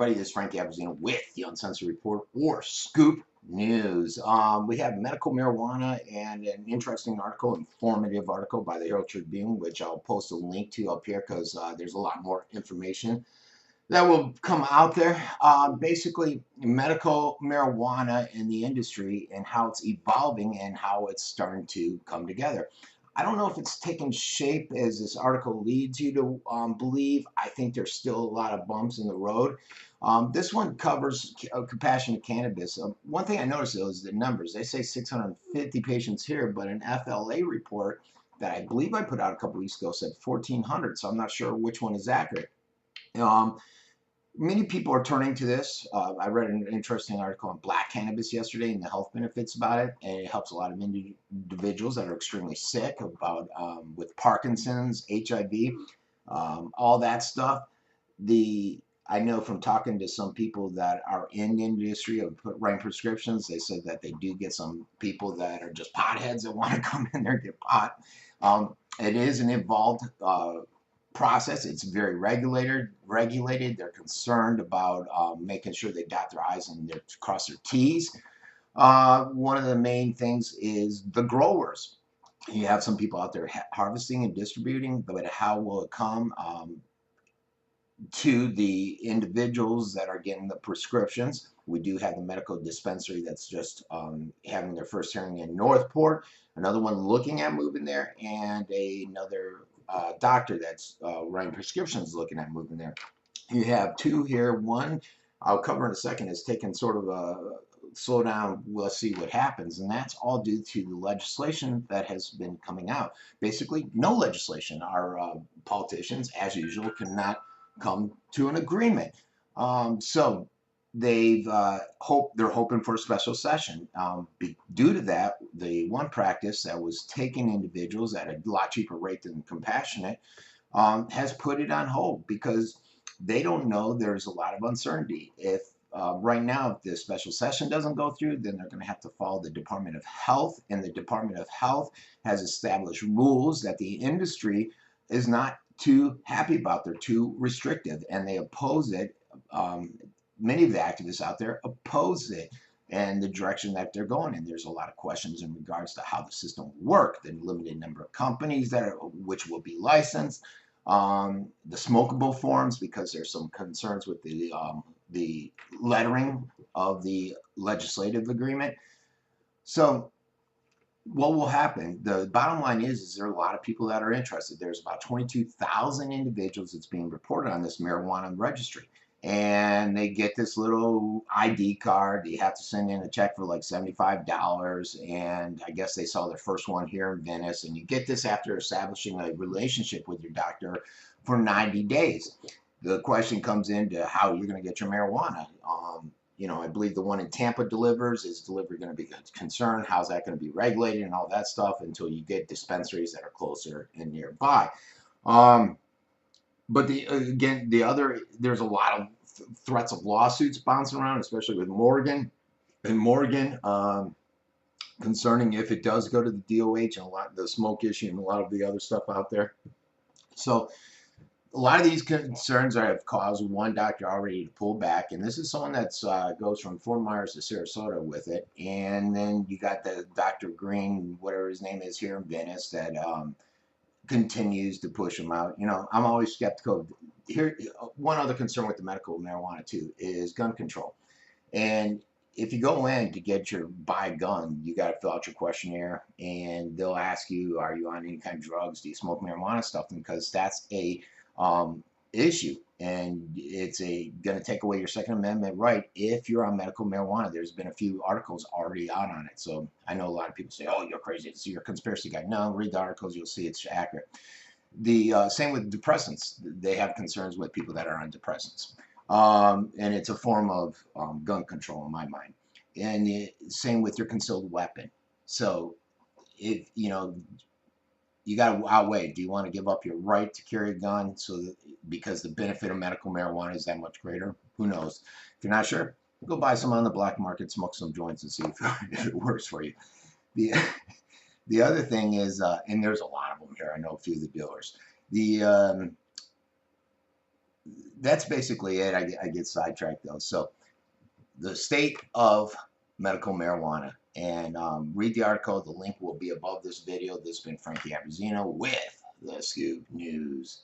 everybody, this is Frank Abbruzzino with the Uncensored Report or Scoop News. We have medical marijuana and an interesting article, informative article by the Herald Tribune, which I'll post a link to up here because there's a lot more information that will come out there. Basically, medical marijuana in the industry and how it's evolving and how it's starting to come together. I don't know if it's taken shape as this article leads you to believe. I think there's still a lot of bumps in the road. This one covers compassionate cannabis. One thing I noticed though is the numbers. They say 650 patients here, but an FLA report that I believe I put out a couple weeks ago said 1,400. So I'm not sure which one is accurate. Many people are turning to this. I read an interesting article on black cannabis yesterday and the health benefits about it, and it helps a lot of individuals that are extremely sick about with Parkinson's, HIV, all that stuff. I know from talking to some people that are in the industry of writing prescriptions, they said that they do get some people that are just potheads that want to come in there and get pot. It is an involved process. It's very regulated. They're concerned about making sure they dot their I's and cross their T's. One of the main things is the growers. You have some people out there harvesting and distributing, but how will it come to the individuals that are getting the prescriptions? We do have the medical dispensary that's just having their first hearing in Northport, another one looking at moving there, and another doctor that's writing prescriptions looking at moving there. You have two here. One I'll cover in a second is taking sort of a slow down, we'll see what happens, and that's all due to the legislation that has been coming out. Basically no legislation. Our politicians, as usual, cannot come to an agreement. So they're hoping for a special session. Due to that, the one practice that was taking individuals at a lot cheaper rate than compassionate has put it on hold because they don't know. There's a lot of uncertainty. If right now, if the special session doesn't go through, then they're going to have to follow the Department of Health, and the Department of Health has established rules that the industry is not too happy about. They're too restrictive, and they oppose it. Many of the activists out there oppose it and the direction that they're going in. There's a lot of questions in regards to how the system will work, the limited number of companies which will be licensed, the smokable forms, because there's some concerns with the lettering of the legislative agreement. So what will happen? The bottom line is there are a lot of people that are interested. There's about 22,000 individuals that's being reported on this marijuana registry. And they get this little ID card. You have to send in a check for like $75. And I guess they saw their first one here in Venice. And you get this after establishing a relationship with your doctor for 90 days. The question comes into how you're going to get your marijuana. I believe the one in Tampa delivers. Is delivery going to be a concern? How's that going to be regulated and all that stuff until you get dispensaries that are closer and nearby? But there's a lot of threats of lawsuits bouncing around, especially with Morgan concerning if it does go to the DOH and a lot of the smoke issue and a lot of the other stuff out there. So a lot of these concerns have caused one doctor already to pull back, and this is someone that goes from Fort Myers to Sarasota with it. And then you got the Dr. Green, whatever his name is, here in Venice that continues to push them out. I'm always skeptical. Here, one other concern with the medical marijuana too is gun control. And if you go in to buy a gun, you got to fill out your questionnaire, and they'll ask you, are you on any kind of drugs? Do you smoke marijuana stuff? Because that's a issue, and it's going to take away your Second Amendment right if you're on medical marijuana. There's been a few articles already out on it, so I know a lot of people say, oh, you're crazy, you're a conspiracy guy. No, read the articles, you'll see it's accurate. The same with depressants. They have concerns with people that are on depressants, and it's a form of gun control in my mind. And the same with your concealed weapon. So if you got to outweigh. Do you want to give up your right to carry a gun because the benefit of medical marijuana is that much greater? Who knows? If you're not sure, go buy some on the black market, smoke some joints, and see if it works for you. The other thing is, and there's a lot of them here. I know a few of the dealers. that's basically it. I get sidetracked though. So the state of medical marijuana. And read the article. The link will be above this video. This has been Frankie Abbruzzino with the Scoop News.